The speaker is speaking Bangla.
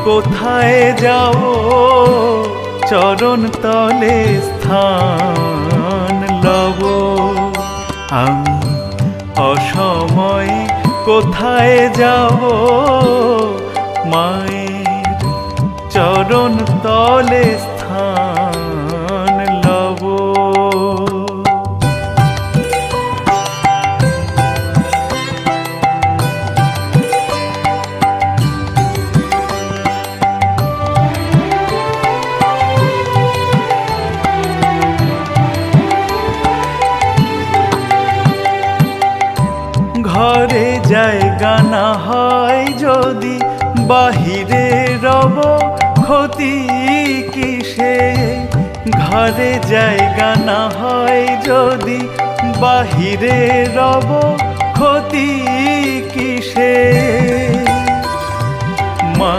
কোথায় যাব চরণ তলে স্থান লব আমি অসময়ে কোথায় যাব মায়ের চরণ তলে স্থান লব ঘরে জায়গা না হয় যদি বাহিরে রব ক্ষতি কিসে ঘরে জায়গা না হয় যদি বাহিরে রব ক্ষতি কিসে মা